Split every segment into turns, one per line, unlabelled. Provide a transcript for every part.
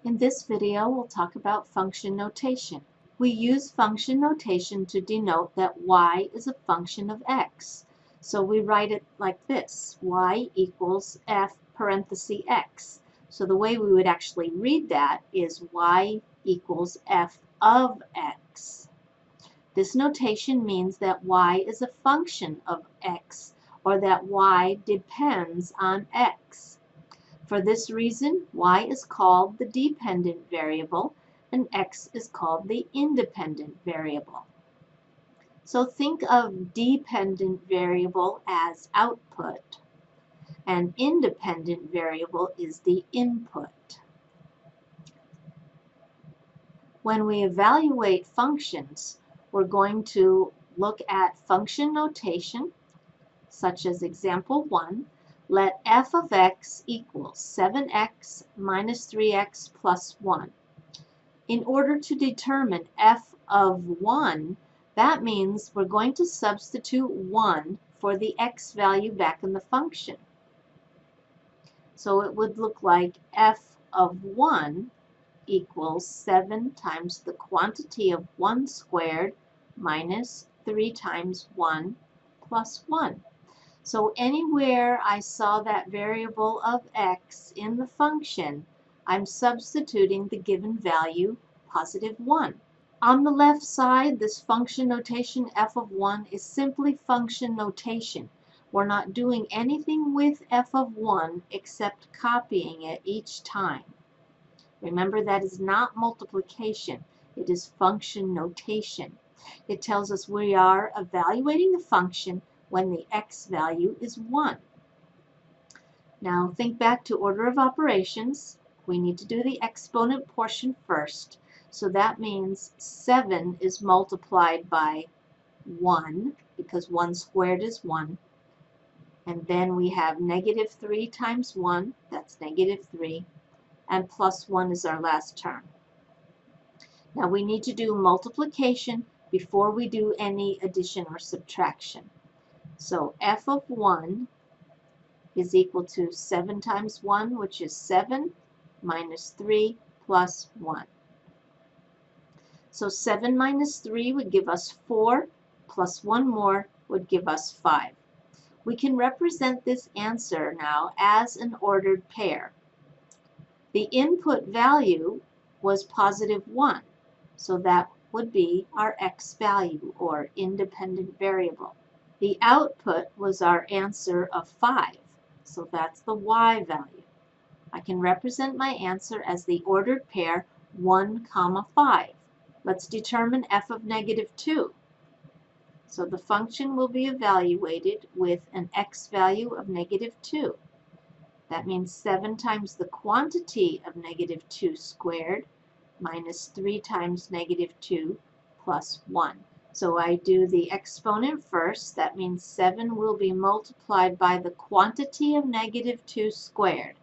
In this video, we'll talk about function notation. We use function notation to denote that y is a function of x. So we write it like this, y equals f parenthesis x. So the way we would actually read that is y equals f of x. This notation means that y is a function of x, or that y depends on x. For this reason, y is called the dependent variable and x is called the independent variable. So think of dependent variable as output and independent variable is the input. When we evaluate functions, we're going to look at function notation, such as example 1. Let f of x equal 7x minus 3x plus 1. In order to determine f of 1, that means we're going to substitute 1 for the x value back in the function. So it would look like f of 1 equals 7 times the quantity of 1 squared minus 3 times 1 plus 1. So anywhere I saw that variable of x in the function, I'm substituting the given value, positive 1. On the left side, this function notation f of 1 is simply function notation. We're not doing anything with f of 1 except copying it each time. Remember, that is not multiplication. It is function notation. It tells us we are evaluating the function when the x value is 1. Now think back to order of operations. We need to do the exponent portion first. So that means 7 is multiplied by 1, because 1 squared is 1. And then we have negative 3 times 1, that's negative 3. And plus 1 is our last term. Now we need to do multiplication before we do any addition or subtraction. So f of 1 is equal to 7 times 1, which is 7, minus 3 plus 1. So 7 minus 3 would give us 4, plus 1 more would give us 5. We can represent this answer now as an ordered pair. The input value was positive 1, so that would be our x value, or independent variable. The output was our answer of 5, so that's the y value. I can represent my answer as the ordered pair 1, 5. Let's determine f of negative 2. So the function will be evaluated with an x value of negative 2. That means 7 times the quantity of negative 2 squared minus 3 times negative 2 plus 1. So I do the exponent first. That means 7 will be multiplied by the quantity of negative 2 squared.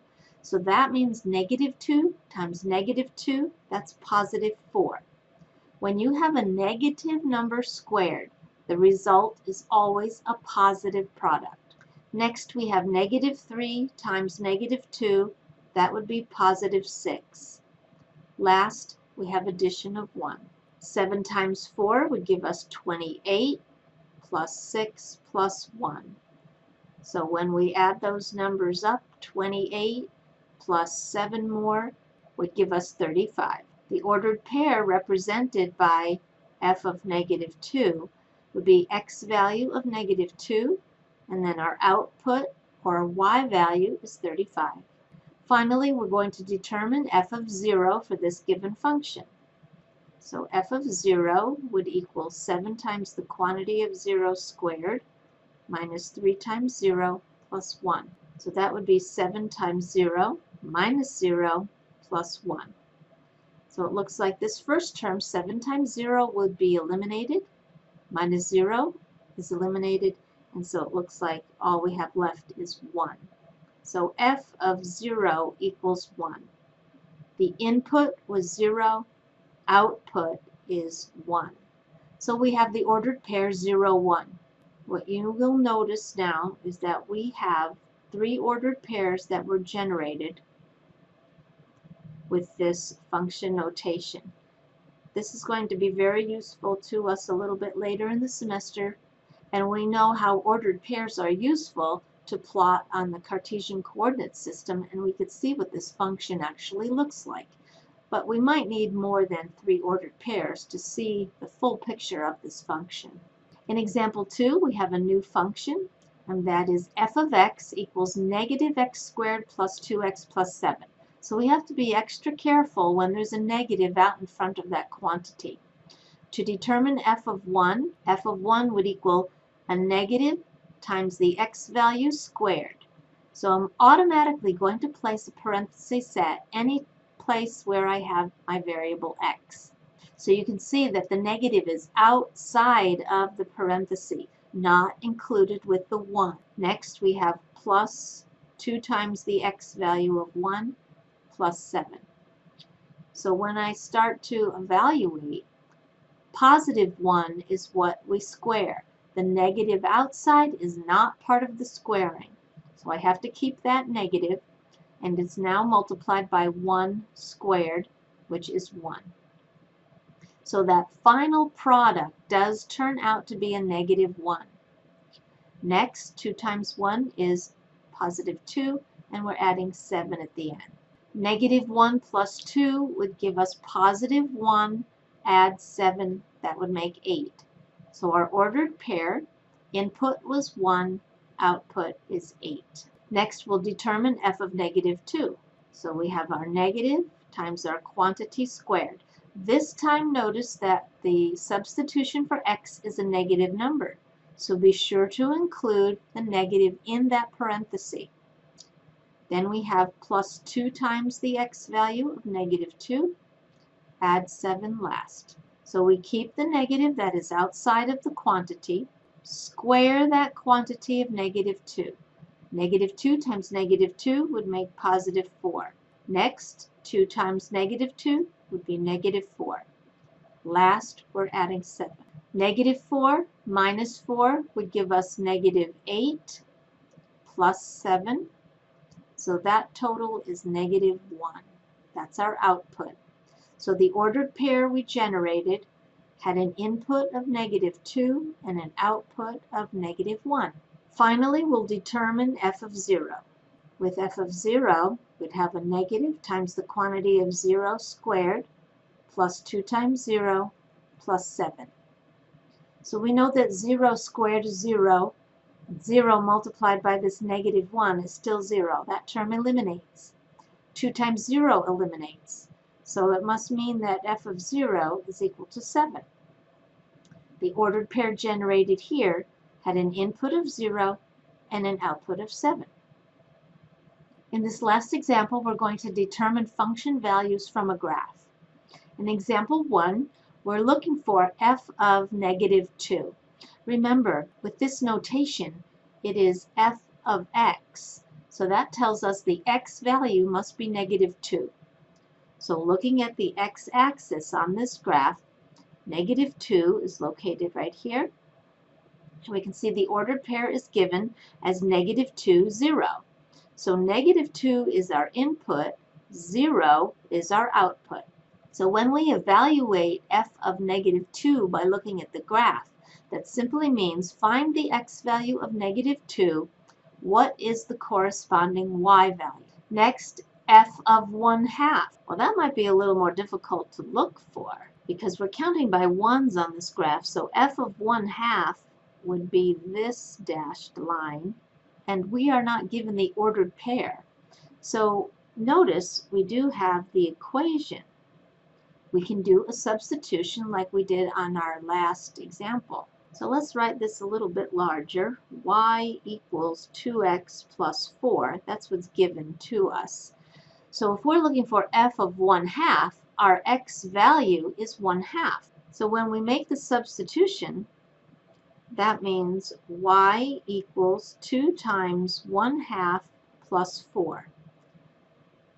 So that means negative 2 times negative 2, that's positive 4. When you have a negative number squared, the result is always a positive product. Next, we have negative 3 times negative 2. That would be positive 6. Last, we have addition of 1. 7 times 4 would give us 28, plus 6 plus 1. So when we add those numbers up, 28 plus 7 more would give us 35. The ordered pair represented by f of negative 2 would be x value of negative 2, and then our output, or y value, is 35. Finally, we're going to determine f of 0 for this given function. So f of 0 would equal 7 times the quantity of 0 squared minus 3 times 0 plus 1. So that would be 7 times 0 minus 0 plus 1. So it looks like this first term, 7 times 0, would be eliminated. Minus 0 is eliminated, and so it looks like all we have left is 1. So f of 0 equals 1. The input was 0. Output is 1. So we have the ordered pair 0, 1. What you will notice now is that we have 3 ordered pairs that were generated with this function notation. This is going to be very useful to us a little bit later in the semester, and we know how ordered pairs are useful to plot on the Cartesian coordinate system, and we could see what this function actually looks like. But we might need more than 3 ordered pairs to see the full picture of this function. In example 2, we have a new function, and that is f of x equals negative x squared plus 2x plus 7. So we have to be extra careful when there's a negative out in front of that quantity. To determine f of 1 would equal a negative times the x value squared. So I'm automatically going to place a parenthesis set any place where I have my variable x. So you can see that the negative is outside of the parenthesis, not included with the 1. Next we have plus 2 times the x value of 1 plus 7. So when I start to evaluate, positive 1 is what we square. The negative outside is not part of the squaring. So I have to keep that negative, and it's now multiplied by 1 squared, which is 1. So that final product does turn out to be a negative 1. Next, 2 times 1 is positive 2, and we're adding 7 at the end. Negative 1 plus 2 would give us positive 1, add 7, that would make 8. So our ordered pair, input was 1, output is 8. Next, we'll determine f of negative 2. So we have our negative times our quantity squared. This time notice that the substitution for x is a negative number. So be sure to include the negative in that parenthesis. Then we have plus 2 times the x value of negative 2, add 7 last. So we keep the negative that is outside of the quantity, square that quantity of negative 2. Negative 2 times negative 2 would make positive 4. Next, 2 times negative 2 would be negative 4. Last, we're adding 7. Negative 4 minus 4 would give us negative 8 plus 7. So that total is negative 1. That's our output. So the ordered pair we generated had an input of negative 2 and an output of negative 1. Finally, we'll determine f of 0. With f of 0, we'd have a negative times the quantity of 0 squared plus 2 times 0 plus 7. So we know that 0 squared is 0. 0 multiplied by this negative 1 is still 0. That term eliminates. 2 times 0 eliminates. So it must mean that f of 0 is equal to 7. The ordered pair generated here had an input of 0 and an output of 7. In this last example, we're going to determine function values from a graph. In example 1, we're looking for f of negative 2. Remember, with this notation, it is f of x. So that tells us the x value must be negative 2. So looking at the x-axis on this graph, negative 2 is located right here. We can see the ordered pair is given as negative 2, 0. So negative 2 is our input, 0 is our output. So when we evaluate f of negative 2 by looking at the graph, that simply means find the x value of negative 2. What is the corresponding y value? Next, f of 1/2. Well, that might be a little more difficult to look for because we're counting by ones on this graph. So f of 1/2 would be this dashed line, and we are not given the ordered pair. So notice we do have the equation. We can do a substitution like we did on our last example. So let's write this a little bit larger. Y equals 2x plus 4. That's what's given to us. So if we're looking for f of 1/2, our x value is 1/2. So when we make the substitution, that means y equals 2 times 1/2 plus 4.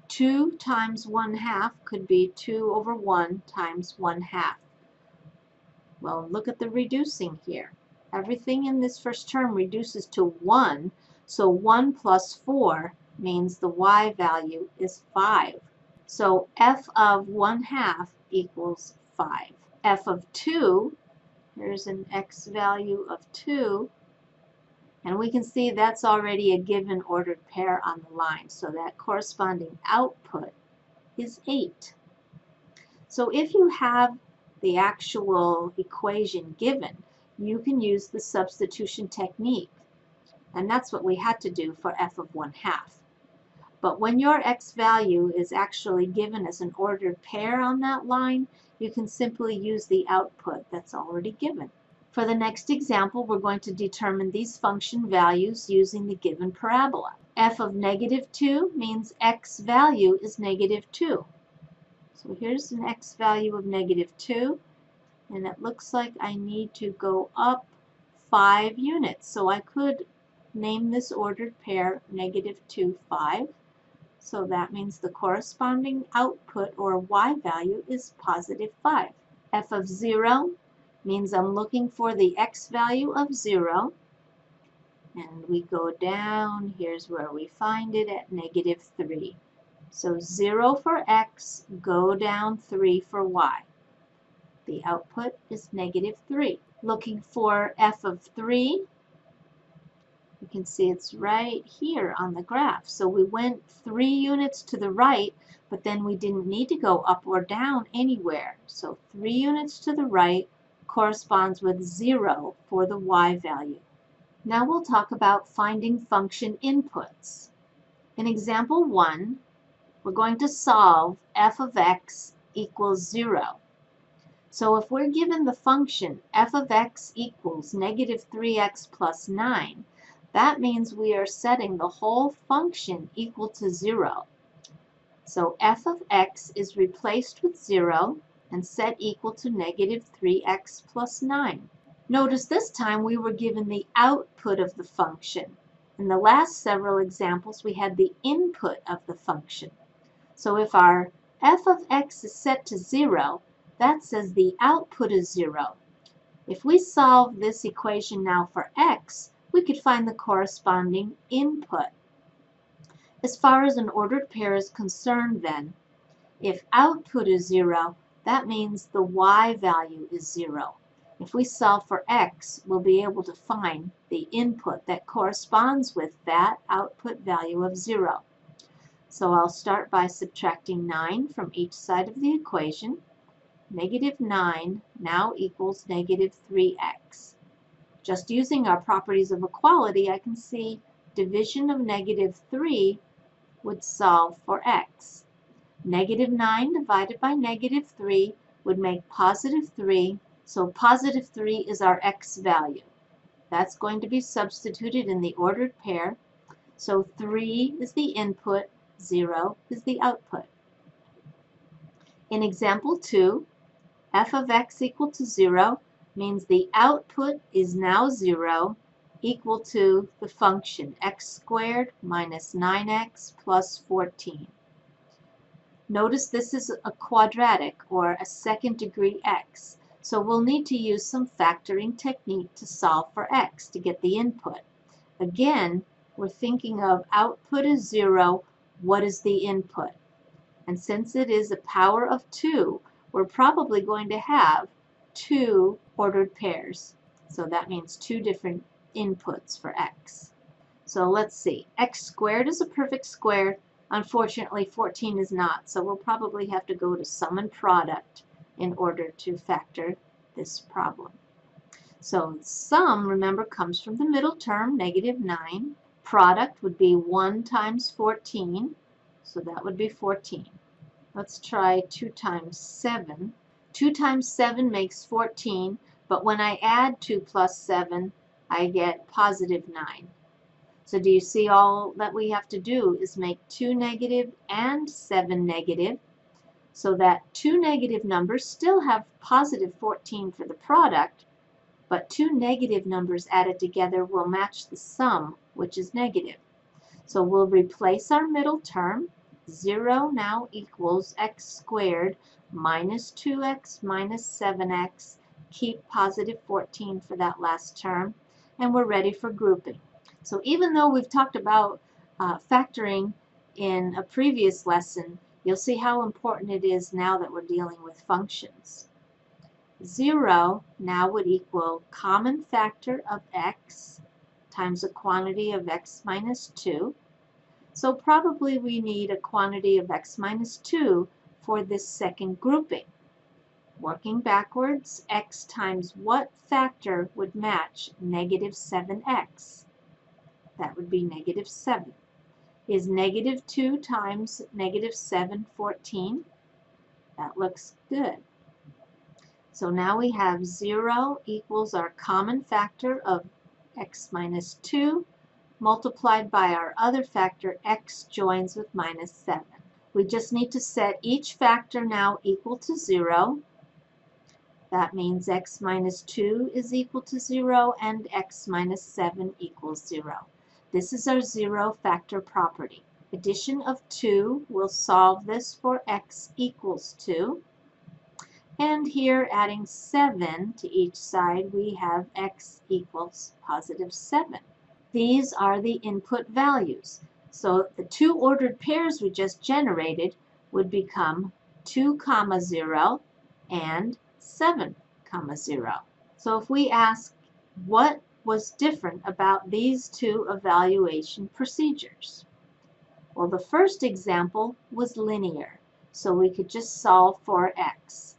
2 times 1/2 could be 2 over 1 times 1/2. Well, look at the reducing here. Everything in this first term reduces to 1, so 1 plus 4 means the y value is 5. So f of 1/2 equals 5. F of 2, here's an x value of 2, and we can see that's already a given ordered pair on the line, so that corresponding output is 8. So if you have the actual equation given, you can use the substitution technique, and that's what we had to do for f of 1/2. But when your x value is actually given as an ordered pair on that line, you can simply use the output that's already given. For the next example, we're going to determine these function values using the given parabola. F of -2 means x value is -2. So here's an x value of -2, and it looks like I need to go up 5 units. So I could name this ordered pair -2, 5. So that means the corresponding output or y value is +5. F of 0 means I'm looking for the x value of 0. And we go down, here's where we find it at -3. So 0 for x, go down 3 for y. The output is -3. Looking for f of 3, you can see it's right here on the graph. So we went 3 units to the right, but then we didn't need to go up or down anywhere. So 3 units to the right corresponds with 0 for the y value. Now we'll talk about finding function inputs. In example 1, we're going to solve f of x equals 0. So if we're given the function f of x equals -3x plus 9, that means we are setting the whole function equal to 0. So f of x is replaced with 0 and set equal to -3x plus 9. Notice this time we were given the output of the function. In the last several examples, we had the input of the function. So if our f of x is set to 0, that says the output is 0. If we solve this equation now for x, we could find the corresponding input. As far as an ordered pair is concerned then, if output is 0, that means the y value is 0. If we solve for x, we'll be able to find the input that corresponds with that output value of 0. So I'll start by subtracting 9 from each side of the equation. -9 now equals -3x. Just using our properties of equality, I can see division of -3 would solve for x. -9 divided by -3 would make +3, so +3 is our x value. That's going to be substituted in the ordered pair, so 3 is the input, 0 is the output. In example 2, f of x equal to 0 means the output is now 0, equal to the function x squared minus 9x plus 14. Notice this is a quadratic or a second degree x, so we'll need to use some factoring technique to solve for x to get the input. Again, we're thinking of output is 0, what is the input? And since it is a power of 2, we're probably going to have 2 ordered pairs. So that means 2 different inputs for x. So let's see. X squared is a perfect square. Unfortunately, 14 is not. So we'll probably have to go to sum and product in order to factor this problem. So sum, remember, comes from the middle term, -9. Product would be 1 times 14. So that would be 14. Let's try 2 times 7. 2 times 7 makes 14, but when I add 2 plus 7, I get +9. So do you see all that we have to do is make 2 negative and 7 negative, so that 2 negative numbers still have +14 for the product, but 2 negative numbers added together will match the sum, which is negative. So we'll replace our middle term. 0 now equals x squared minus 2x minus 7x. Keep +14 for that last term, and we're ready for grouping. So even though we've talked about factoring in a previous lesson, You'll see how important it is now that we're dealing with functions. 0 now would equal common factor of x times a quantity of x minus 2. So probably we need a quantity of x minus 2 for this second grouping. Working backwards, x times what factor would match negative 7x? That would be negative 7. Is negative 2 times negative 7 14? That looks good. So now we have 0 equals our common factor of x minus 2 multiplied by our other factor, x joins with minus 7. We just need to set each factor now equal to 0. That means x minus 2 is equal to 0 and x minus 7 equals 0. This is our 0 factor property. Addition of 2 will solve this for x equals 2. And here, adding 7 to each side, we have x equals positive 7. These are the input values. So the two ordered pairs we just generated would become 2, 0 and 7, 0. So if we ask what was different about these two evaluation procedures? Well, the first example was linear, so we could just solve for x.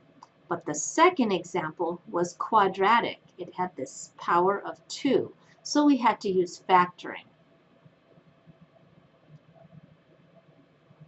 But the second example was quadratic. It had this power of 2, so we had to use factoring.